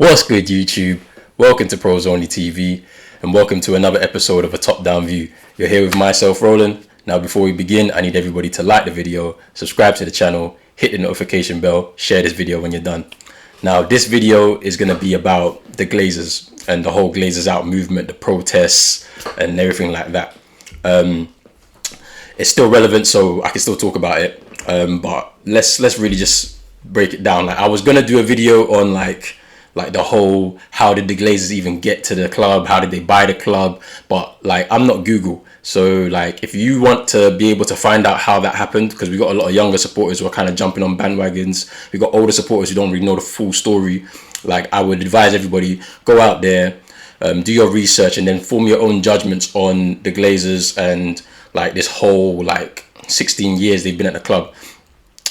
What's good, YouTube? Welcome to Pros Only TV, and welcome to another episode of A Top Down View. You're here with myself, Roland. Now, before we begin, I need everybody to like the video, subscribe to the channel, hit the notification bell, share this video when you're done. Now, this video is going to be about the Glazers and the whole Glazers out movement, the protests, and everything like that. It's still relevant, so I can still talk about it. But let's really just break it down. Like, I was gonna do a video on like the whole how did the Glazers even get to the club, how did they buy the club, but like I'm not Google, so like if you want to be able to find out how that happened, because we got a lot of younger supporters who are kind of jumping on bandwagons, we got older supporters who don't really know the full story, like I would advise everybody, go out there, do your research, and then form your own judgments on the Glazers and like this whole like 16 years they've been at the club,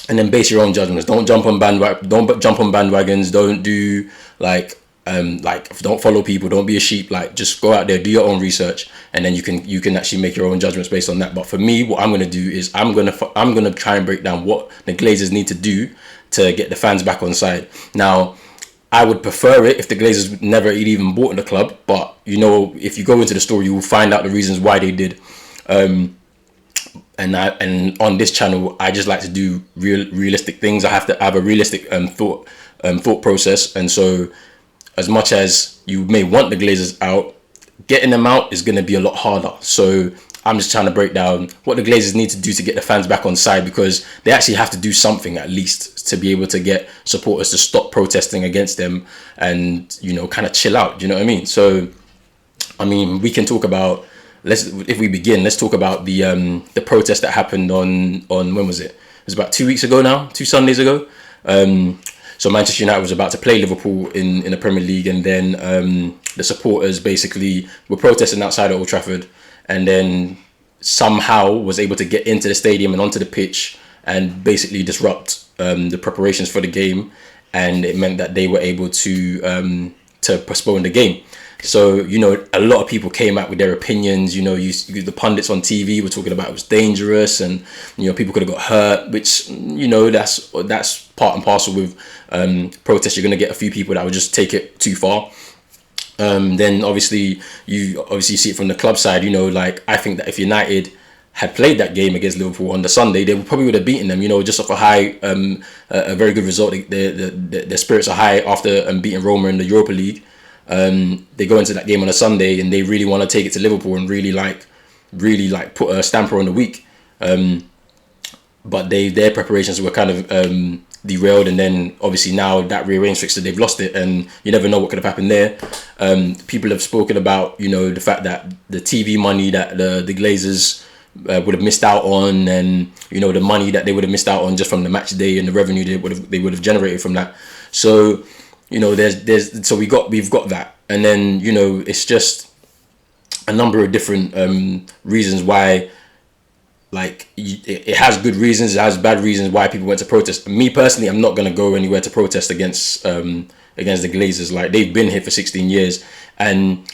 and then base your own judgments. Don't jump on bandwagons. Don't do like don't follow people. Don't be a sheep. Like, just go out there, do your own research, and then you can actually make your own judgments based on that. But for me, what I'm gonna do is I'm gonna try and break down what the Glazers need to do to get the fans back on side. Now, I would prefer it if the Glazers never even bought the club, but you know, if you go into the story, you will find out the reasons why they did. And on this channel, I just like to do realistic things. I have to have a realistic thought process, and so as much as you may want the Glazers out, getting them out is going to be a lot harder. So I'm just trying to break down what the Glazers need to do to get the fans back on side, because they actually have to do something at least to be able to get supporters to stop protesting against them and, you know, kind of chill out. Do you know what I mean? So I mean, we can talk about, let's talk about the protest that happened on when was it? It was about 2 weeks ago now, 2 Sundays ago. So Manchester United was about to play Liverpool in the Premier League, and then the supporters basically were protesting outside of Old Trafford, and then somehow was able to get into the stadium and onto the pitch and basically disrupt the preparations for the game, and it meant that they were able to postpone the game. So, you know, a lot of people came out with their opinions. You know, the pundits on TV were talking about it was dangerous, and, you know, people could have got hurt, which, you know, that's part and parcel with protests. You're going to get a few people that would just take it too far. Then obviously you see it from the club side. You know, like, I think that if United had played that game against Liverpool on the Sunday, they probably would have beaten them, you know, just off a high, a very good result. Their spirits are high after beating Roma in the Europa League. They go into that game on a Sunday and they really want to take it to Liverpool and really put a stamper on the week. But their preparations were kind of derailed, and then obviously now that rearranged fixture, they've lost it, and you never know what could have happened there. People have spoken about, you know, the fact that the TV money that the Glazers would have missed out on, and, you know, the money that they would have missed out on just from the match day and the revenue they would have generated from that. So, you know, we've got that, and then, you know, it's just a number of different reasons why. Like, it has good reasons, it has bad reasons why people went to protest. Me personally, I'm not going to go anywhere to protest against the Glazers. Like, they've been here for 16 years, and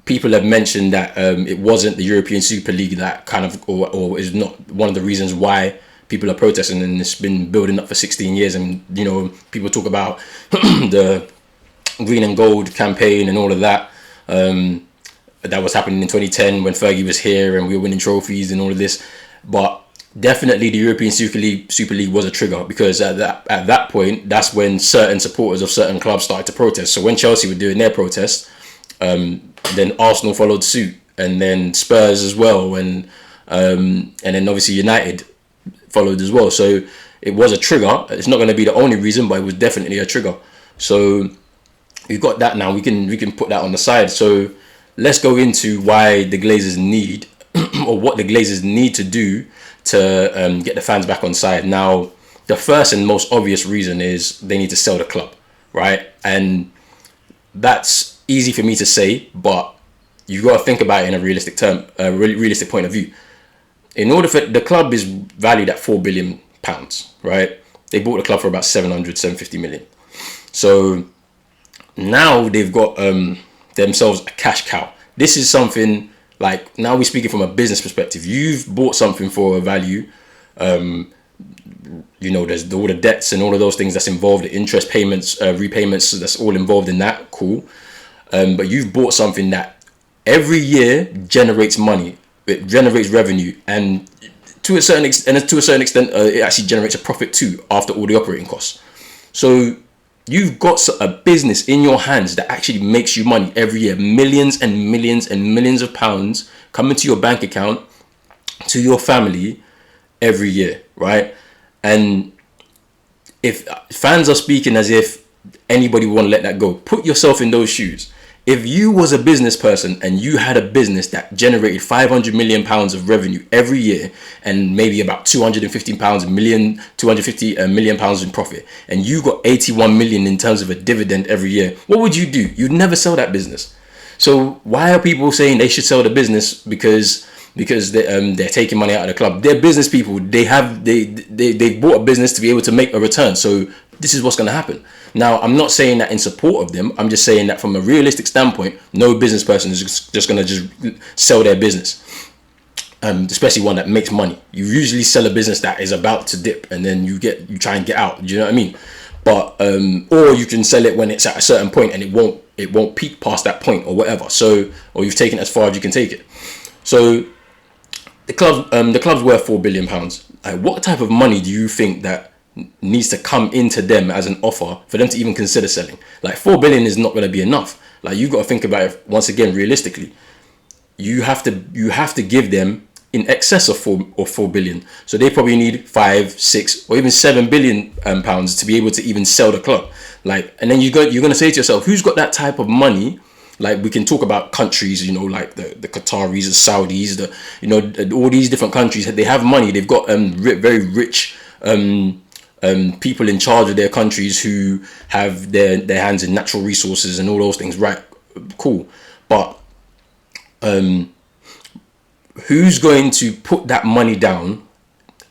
people have mentioned that it wasn't the European Super League that kind of, or is not one of the reasons why people are protesting, and it's been building up for 16 years. And, you know, people talk about the green and gold campaign and all of that. That was happening in 2010 when Fergie was here and we were winning trophies and all of this. But definitely the European Super League was a trigger, because at that point, that's when certain supporters of certain clubs started to protest. So when Chelsea were doing their protest, then Arsenal followed suit, and then Spurs as well, and then obviously United followed as well. So it was a trigger. It's not going to be the only reason, but it was definitely a trigger. So we've got that now. We can put that on the side. So let's go into why the Glazers need, or what the Glazers need to do to get the fans back on side. Now, the first and most obvious reason is they need to sell the club, right? And that's easy for me to say, but you got to think about it in a realistic point of view. In order for the club is valued at £4 billion, right? They bought the club for about 750 million. So now they've got themselves a cash cow. This is something, like, now we're speaking from a business perspective. You've bought something for a value, there's all the debts and all of those things that's involved, the interest payments, repayments, that's all involved in that. Cool. But you've bought something that every year generates money, it generates revenue, and to a certain extent, it actually generates a profit too after all the operating costs. So you've got a business in your hands that actually makes you money every year, millions and millions and millions of pounds coming to your bank account, to your family every year, right? And if fans are speaking as if anybody would want to let that go, put yourself in those shoes. If you was a business person and you had a business that generated 500 million pounds of revenue every year and maybe about 250 million pounds in profit, and you got 81 million in terms of a dividend every year, what would you do? You'd never sell that business. So why are people saying they should sell the business because they're taking money out of the club? They're business people. They bought a business to be able to make a return. So this is what's going to happen. Now, I'm not saying that in support of them. I'm just saying that from a realistic standpoint, no business person is just going to just sell their business, especially one that makes money. You usually sell a business that is about to dip, and then you try and get out. Do you know what I mean? But or you can sell it when it's at a certain point and it won't peak past that point or whatever. So, or you've taken it as far as you can take it. So the club's worth £4 billion. What type of money do you think that needs to come into them as an offer for them to even consider selling? Like, 4 billion is not going to be enough. Like, you've got to think about it once again realistically. You have to give them in excess of 4 billion. So they probably need 5, 6, or even 7 billion pounds to be able to even sell the club. Like, and then you're going to say to yourself, who's got that type of money? Like, we can talk about countries, like the Qataris, the Saudis, all these different countries. They have money. They've got very rich people in charge of their countries who have their hands in natural resources and all those things. Right, cool. But who's going to put that money down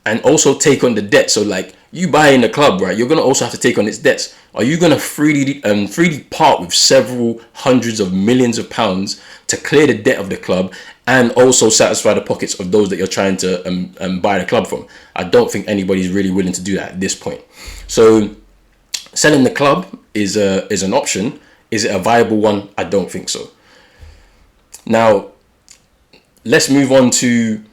and also take on the debt? So, like, you buy in the club, right? You're going to also have to take on its debts. Are you going to freely part with several hundreds of millions of pounds to clear the debt of the club and also satisfy the pockets of those that you're trying to buy the club from? I don't think anybody's really willing to do that at this point. So selling the club is an option. Is it a viable one? I don't think so. Now, let's move on to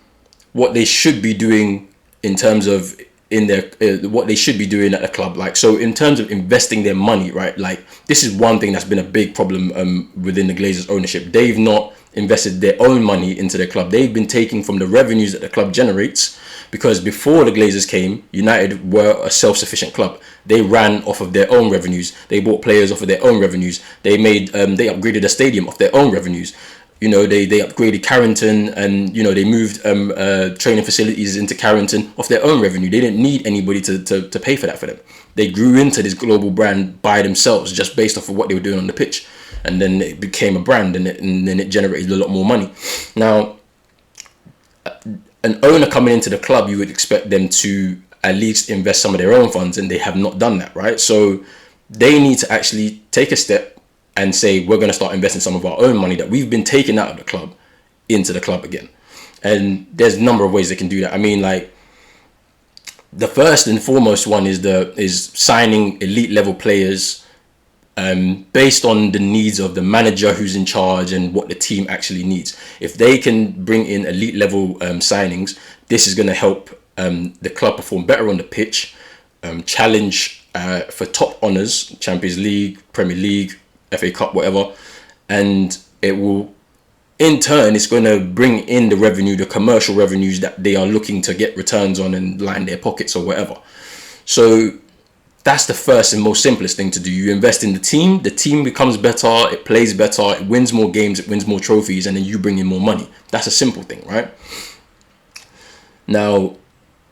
what they should be doing in terms of what they should be doing at a club. Like, so in terms of investing their money, right? Like, this is one thing that's been a big problem within the Glazers ownership. They've not invested their own money into their club. They've been taking from the revenues that the club generates, because before the Glazers came, United were a self-sufficient club. They ran off of their own revenues. They bought players off of their own revenues. They upgraded the stadium off their own revenues. They upgraded Carrington, and they moved training facilities into Carrington off their own revenue. They didn't need anybody to pay for that for them. They grew into this global brand by themselves, just based off of what they were doing on the pitch, and then it became a brand, and then it generated a lot more money. Now, an owner coming into the club, you would expect them to at least invest some of their own funds, and they have not done that, right? So they need to actually take a step and say, we're going to start investing some of our own money that we've been taking out of the club into the club again. And there's a number of ways they can do that. I mean, like, the first and foremost one is signing elite level players based on the needs of the manager who's in charge and what the team actually needs. If they can bring in elite level signings, this is going to help the club perform better on the pitch, challenge for top honours, Champions League, Premier League, FA Cup, whatever, and it will, in turn, it's going to bring in the revenue, the commercial revenues that they are looking to get returns on and line their pockets or whatever. So that's the first and most simplest thing to do. You invest in the team becomes better, it plays better, it wins more games, it wins more trophies, and then you bring in more money. That's a simple thing, right? Now,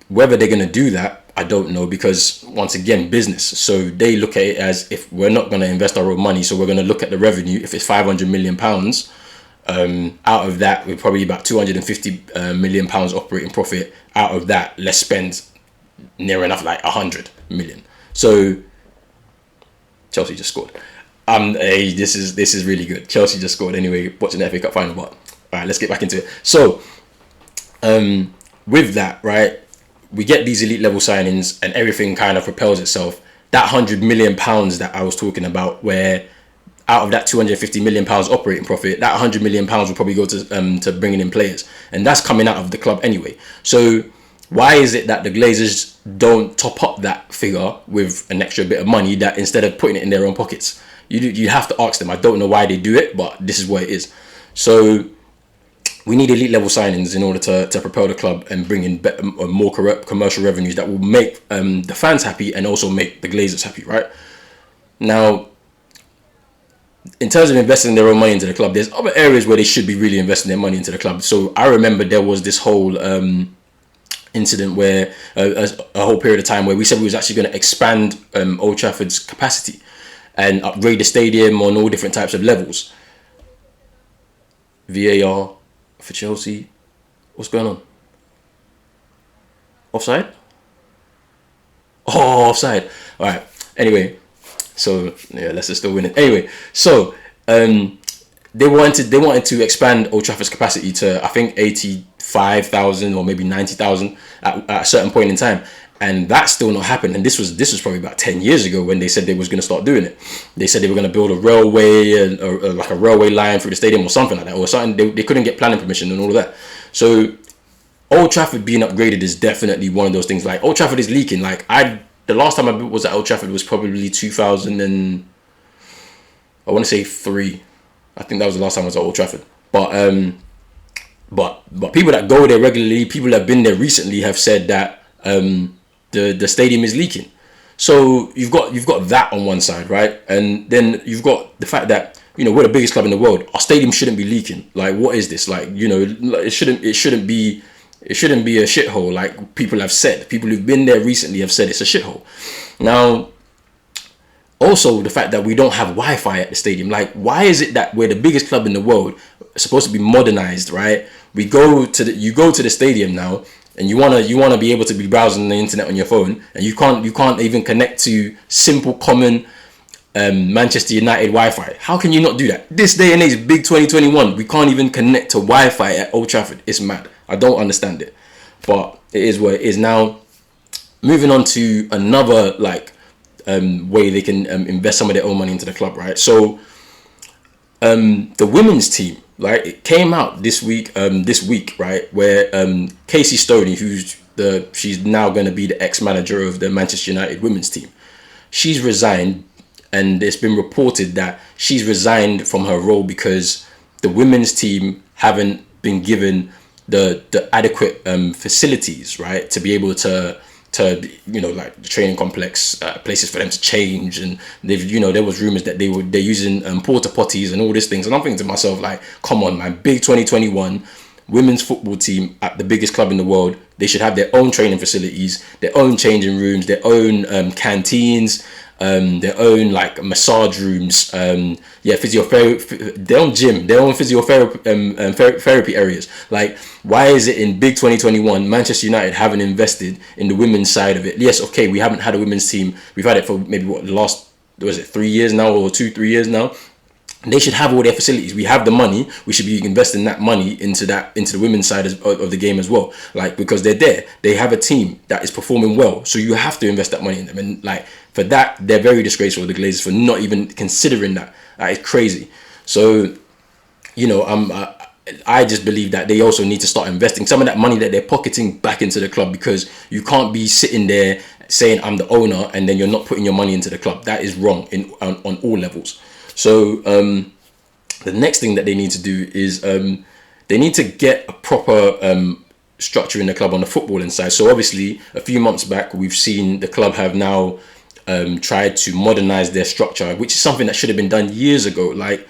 whether they're going to do that, I don't know, because once again, business. So they look at it as, if we're not going to invest our own money, so we're going to look at the revenue. If it's 500 million pounds, out of that, we're probably about 250 million pounds operating profit. Out of that, let's spend near enough like 100 million. So Chelsea just scored. This is really good. Chelsea just scored anyway, watching the FA Cup final. But all right, let's get back into it. So with that, right, we get these elite level signings and everything kind of propels itself. That £100 million that I was talking about, where out of that £250 million operating profit, that £100 million will probably go to bringing in players, and that's coming out of the club anyway. So why is it that the Glazers don't top up that figure with an extra bit of money, that instead of putting it in their own pockets? You have to ask them. I don't know why they do it, but this is what it is. So we need elite level signings in order to propel the club and bring in better, more commercial revenues that will make the fans happy and also make the Glazers happy, right? Now, in terms of investing their own money into the club, there's other areas where they should be really investing their money into the club. So I remember there was this whole incident where a whole period of time where we said we was actually going to expand Old Trafford's capacity and upgrade the stadium on all different types of levels. VAR for Chelsea. What's going on? Offside? Oh, offside. All right. Anyway, so yeah, Leicester still winning. Anyway, so they wanted to expand Old Trafford's capacity to, I think, 85,000 or maybe 90,000 at a certain point in time, and that's still not happened. And this was probably about 10 years ago when they said they was going to start doing it. They said they were going to build a railway, or like a railway line through the stadium or something like that, or something. They couldn't get planning permission and all of that. So Old Trafford being upgraded is definitely one of those things. Like, Old Trafford is leaking. Like, the last time I was at Old Trafford was probably 2000 and I want to say 3. I think that was the last time I was at Old Trafford. But people that go there regularly, people that have been there recently, have said that the stadium is leaking. So you've got that on one side, right? And then you've got the fact that, you know, we're the biggest club in the world. Our stadium shouldn't be leaking. Like, what is this? Like, you know, it shouldn't be a shithole. Like, people have said, people who've been there recently have said it's a shithole. Now, also the fact that we don't have Wi-Fi at the stadium. Like, why is it that we're the biggest club in the world, supposed to be modernized, right? You go to the stadium now, and you wanna be able to be browsing the internet on your phone, and you can't even connect to simple common Manchester United Wi-Fi. How can you not do that? This day and age, big 2021, we can't even connect to Wi-Fi at Old Trafford. It's mad. I don't understand it, but it is what it is. Now, moving on to another way they can invest some of their own money into the club, right? So the women's team, right, it came out this week, right, where Casey Stoney, she's now going to be the ex-manager of the Manchester United women's team, she's resigned, and it's been reported that she's resigned from her role because the women's team haven't been given the adequate facilities, right, to be able to you know, like the training complex, places for them to change, and there was rumors that they're using porta potties and all these things, and I'm thinking to myself, like, come on, man, big 2021 women's football team at the biggest club in the world, they should have their own training facilities, their own changing rooms, their own canteens, their own like massage rooms, physiotherapy, their own gym, their own physiotherapy therapy areas. Like, why is it in big 2021 Manchester United haven't invested in the women's side of it? Yes, okay, we haven't had a women's team. We've had it for maybe the last, 3 years now, or 2-3 years now. They should have all their facilities. We have the money. We should be investing that money into the women's side of the game as well. Like, because they're there. They have a team that is performing well. So you have to invest that money in them. And like, for that, they're very disgraceful, the Glazers, for not even considering that. That is crazy. So, you know, I just believe that they also need to start investing some of that money that they're pocketing back into the club, because you can't be sitting there saying I'm the owner and then you're not putting your money into the club. That is wrong on all levels. So the next thing that they need to do is they need to get a proper structure in the club on the footballing side. So obviously, a few months back, we've seen the club have now tried to modernize their structure, which is something that should have been done years ago. Like,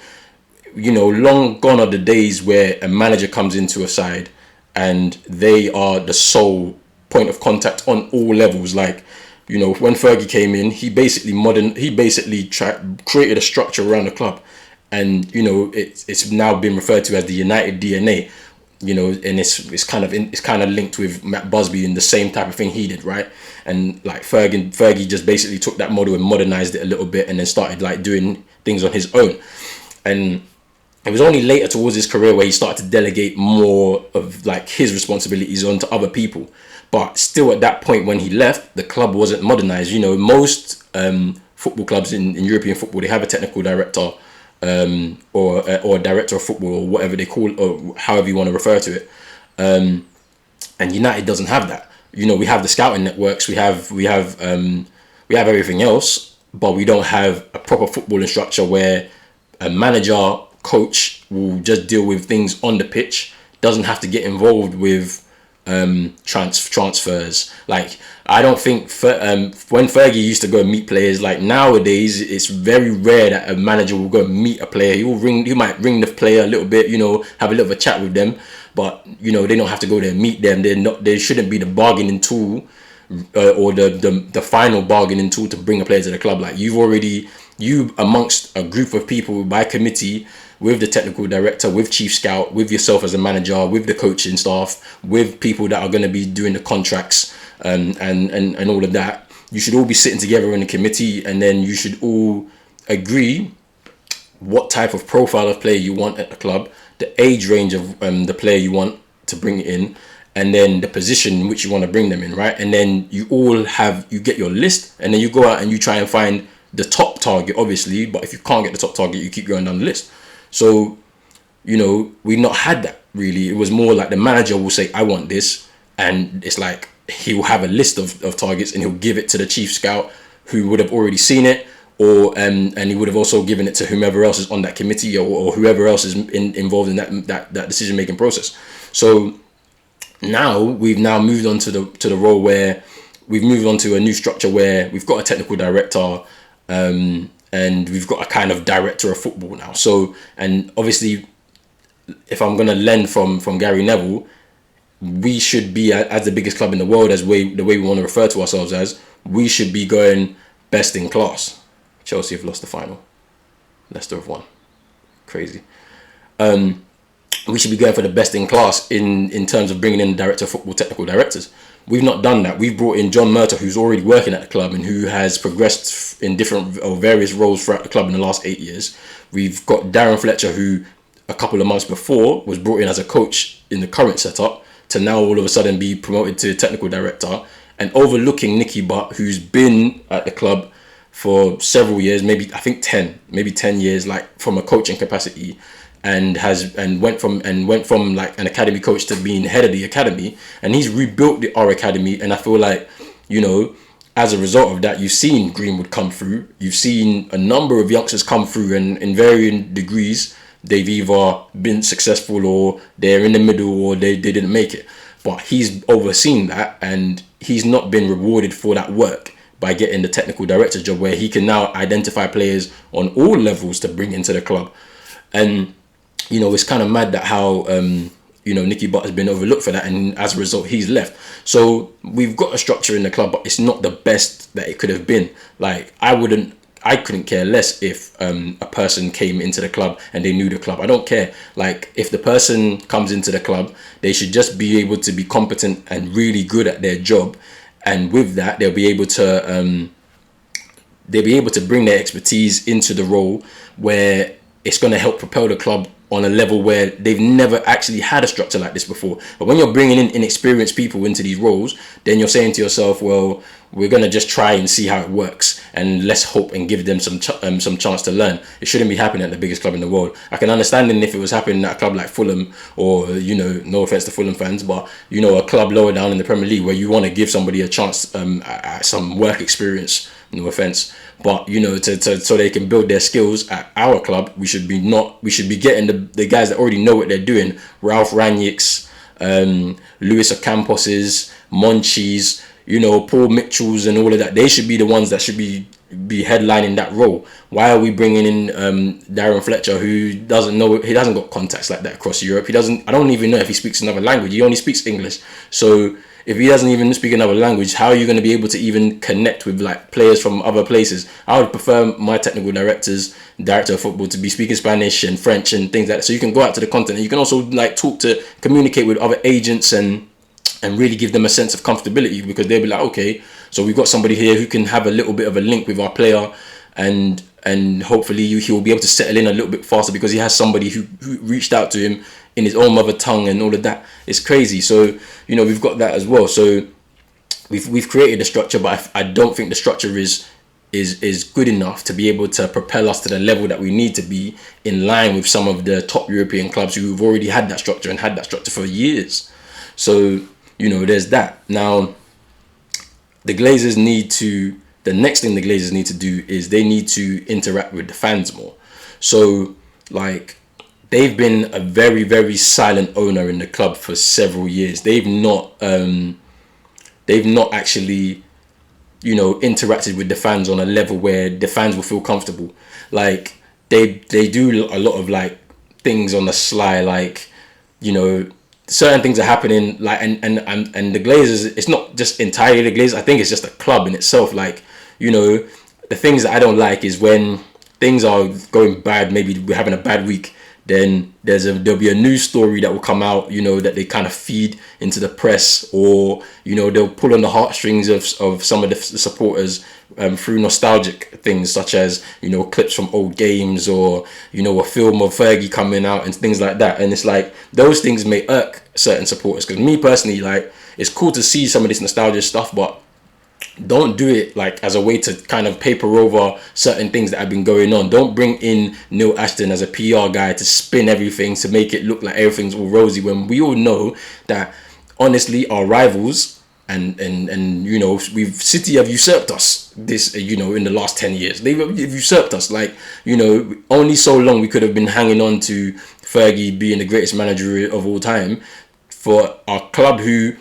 you know, long gone are the days where a manager comes into a side and they are the sole point of contact on all levels. Like, you know, when Fergie came in, he basically created a structure around the club, and you know, it's now been referred to as the United DNA. You know, and it's kind of linked with Matt Busby and the same type of thing he did, right? And like Fergie just basically took that model and modernized it a little bit, and then started like doing things on his own. And it was only later towards his career where he started to delegate more of like his responsibilities onto other people. But still, at that point when he left, the club wasn't modernized. You know, most football clubs in European football, they have a technical director or a director of football, or whatever they call, or however you want to refer to it. And United doesn't have that. You know, we have the scouting networks, we have everything else, but we don't have a proper footballing structure where a manager, coach will just deal with things on the pitch, doesn't have to get involved with transfers. Like, I don't think when Fergie used to go and meet players, like nowadays it's very rare that a manager will go and meet a player. He might ring the player a little bit, you know, have a little bit of a chat with them, but you know, they don't have to go there and meet them. They shouldn't be the bargaining tool or the final bargaining tool to bring a player to the club. Like, you amongst a group of people by committee, with the technical director, with chief scout, with yourself as a manager, with the coaching staff, with people that are going to be doing the contracts and all of that, you should all be sitting together in a committee, and then you should all agree what type of profile of player you want at the club, the age range of the player you want to bring in, and then the position in which you want to bring them in, right? And then you get your list, and then you go out and you try and find the top target, obviously. But if you can't get the top target, you keep going down the list. So, you know, we've not had that really. It was more like the manager will say, I want this. And it's like he will have a list of targets, and he'll give it to the chief scout who would have already seen it, or and he would have also given it to whomever else is on that committee, or whoever else is involved in that decision making process. So now we've moved on to the role where we've moved on to a new structure where we've got a technical director, and we've got a kind of director of football now. So, and obviously, if I'm going to lend from Gary Neville, we should be, as the biggest club in the world, the way we want to refer to ourselves as, we should be going best in class. Chelsea have lost the final. Leicester have won. Crazy. We should be going for the best in class in terms of bringing in the director of football, technical directors. We've not done that. We've brought in John Murtagh, who's already working at the club and who has progressed in different or various roles throughout the club in the last 8 years. We've got Darren Fletcher, who a couple of months before was brought in as a coach in the current setup, to now all of a sudden be promoted to technical director, and overlooking Nicky Butt, who's been at the club for several years, maybe 10 years, like from a coaching capacity, and went from like an academy coach to being head of the academy, and he's rebuilt our academy. And I feel like, you know, as a result of that, you've seen Greenwood come through, you've seen a number of youngsters come through, and in varying degrees they've either been successful or they're in the middle or they didn't make it. But he's overseen that, and he's not been rewarded for that work by getting the technical director job, where he can now identify players on all levels to bring into the club. And you know, it's kind of mad that how you know, Nicky Butt has been overlooked for that, and as a result he's left. So we've got a structure in the club, but it's not the best that it could have been. Like, I couldn't care less if a person came into the club and they knew the club. I don't care. Like, if the person comes into the club, they should just be able to be competent and really good at their job, and with that they'll be able to bring their expertise into the role where it's going to help propel the club on a level where they've never actually had a structure like this before. But when you're bringing in inexperienced people into these roles, then you're saying to yourself, well, we're going to just try and see how it works, and let's hope and give them some chance to learn. It shouldn't be happening at the biggest club in the world. I can understand it if it was happening at a club like Fulham, or, you know, no offense to Fulham fans, but, you know, a club lower down in the Premier League where you want to give somebody a chance at some work experience, no offense. But, you know, so they can build their skills at our club, we should be getting the guys that already know what they're doing. Ralph Rangnick's, Luis Ocampos's, Monchi's, you know, Paul Mitchell's and all of that. They should be the ones that should be headlining that role. Why are we bringing in Darren Fletcher, who he hasn't got contacts like that across Europe? I don't even know if he speaks another language. He only speaks English. So if he doesn't even speak another language, how are you going to be able to even connect with like players from other places? I would prefer my technical director of football to be speaking Spanish and French and things like that, so you can go out to the continent. You can also like communicate with other agents and really give them a sense of comfortability, because they'll be like, okay, so we've got somebody here who can have a little bit of a link with our player, and and hopefully he'll be able to settle in a little bit faster because he has somebody who reached out to him in his own mother tongue and all of that. It's crazy. So we've got that as well. So we've created a structure, but I don't think the structure is good enough to be able to propel us to the level that we need to be, in line with some of the top European clubs who've already had that structure and had that structure for years. So there's that. Now the Glazers the next thing the Glazers need to do is they need to interact with the fans more. So like, they've been a very, very silent owner in the club for several years. They've not actually interacted with the fans on a level where the fans will feel comfortable. Like, they do a lot of like things on the sly, like certain things are happening, like, and the Glazers, it's not just entirely the Glazers. I think it's just a club in itself. Like, the things that I don't like is when things are going bad, maybe we're having a bad week, then there'll be a news story that will come out, that they kind of feed into the press, or they'll pull on the heartstrings of some of the supporters through nostalgic things, such as clips from old games, or a film of Fergie coming out and things like that. And it's like, those things may irk certain supporters, because me personally, like, it's cool to see some of this nostalgia stuff, but don't do it like as a way to kind of paper over certain things that have been going on. Don't bring in Neil Ashton as a PR guy to spin everything to make it look like everything's all rosy, when we all know that honestly our rivals and City have usurped us this in the last 10 years. They've usurped us. Like, only so long we could have been hanging on to Fergie being the greatest manager of all time, for our club who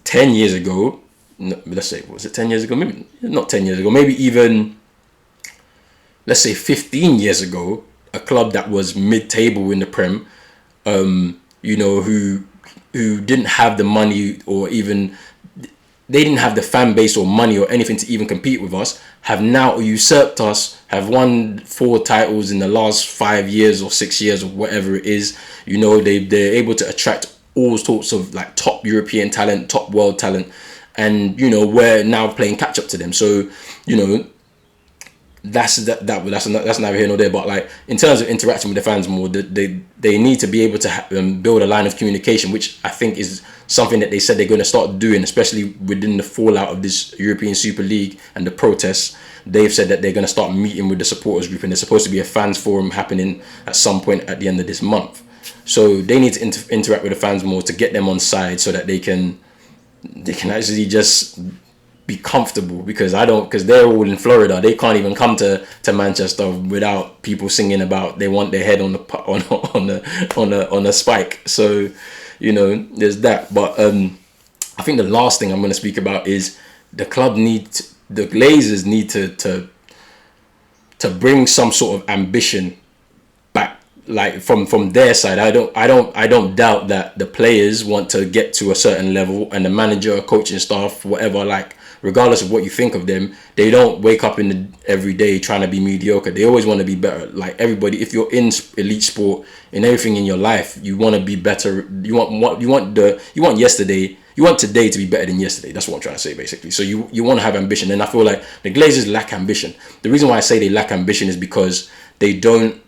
10 years ago, let's say, was it 10 years ago? Maybe not 10 years ago, maybe even, let's say 15 years ago, a club that was mid-table in the Prem, who didn't have the money, or even they didn't have the fan base or money or anything to even compete with us, have now usurped us, have won 4 titles in the last 5 years or 6 years or whatever it is. They're able to attract all sorts of like top European talent, top world talent, and we're now playing catch up to them. So that's neither here nor there. But like, in terms of interacting with the fans more, they need to be able to build a line of communication, which I think is something that they said they're going to start doing, especially within the fallout of this European Super League and the protests. They've said that they're going to start meeting with the supporters group, and there's supposed to be a fans forum happening at some point at the end of this month. So they need to interact with the fans more to get them on side, so that they can actually just be comfortable, because they're all in Florida. They can't even come to Manchester without people singing about they want their head on the spike. So there's that. But I think the last thing I'm going to speak about is the Glazers need to bring some sort of ambition back, like from their side. I don't doubt that the players want to get to a certain level, and the manager, coaching staff, whatever, like, regardless of what you think of them, they don't wake up every day trying to be mediocre. They always want to be better. Like everybody, if you're in elite sport, in everything in your life, you want to be better. You want yesterday. You want today to be better than yesterday. That's what I'm trying to say, basically. So you want to have ambition, and I feel like the Glazers lack ambition. The reason why I say they lack ambition is because we don't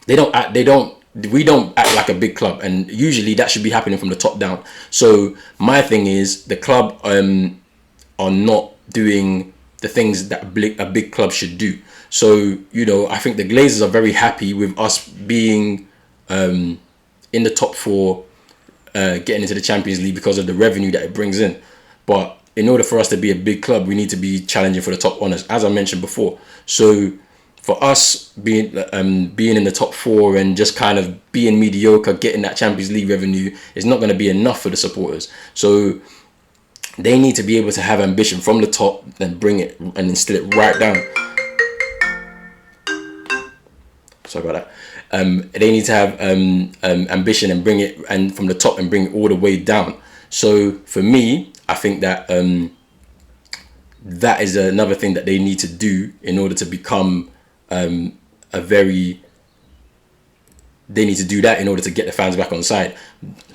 act like a big club, and usually that should be happening from the top down. So my thing is, the club are not doing the things that a big club should do. So I think the Glazers are very happy with us being in the top 4, getting into the Champions League because of the revenue that it brings in. But in order for us to be a big club, we need to be challenging for the top honours, as I mentioned before. So for us being in the top 4 and just kind of being mediocre, getting that Champions League revenue is not going to be enough for the supporters. So they need to be able to have ambition from the top and bring it and instill it right down. Sorry about that. They need to have ambition and bring it, and from the top, and bring it all the way down. So for me, I think that that is another thing that they need to do in order to become they need to do that in order to get the fans back on side.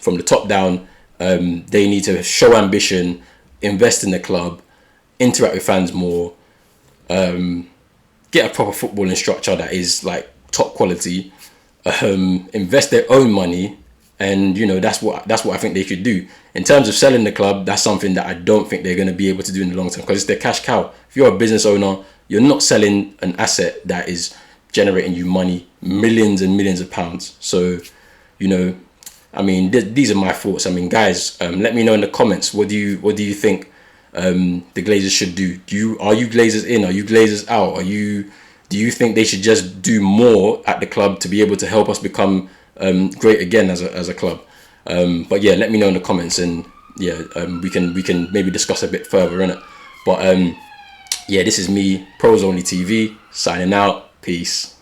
From the top down, they need to show ambition, invest in the club, interact with fans more, get a proper footballing structure that is like top quality, invest their own money, and that's what I think they should do. In terms of selling the club, that's something that I don't think they're going to be able to do in the long term, because it's their cash cow. If you're a business owner, you're not selling an asset that is generating you money, millions and millions of pounds. So, I mean, these are my thoughts. I mean, guys, let me know in the comments, what do you think the Glazers should do? Are you Glazers in? Are you Glazers out? Do you think they should just do more at the club to be able to help us become great again as a club? But yeah, let me know in the comments, and yeah, we can maybe discuss a bit further in it. But yeah, this is me, Pros Only TV, signing out. Peace.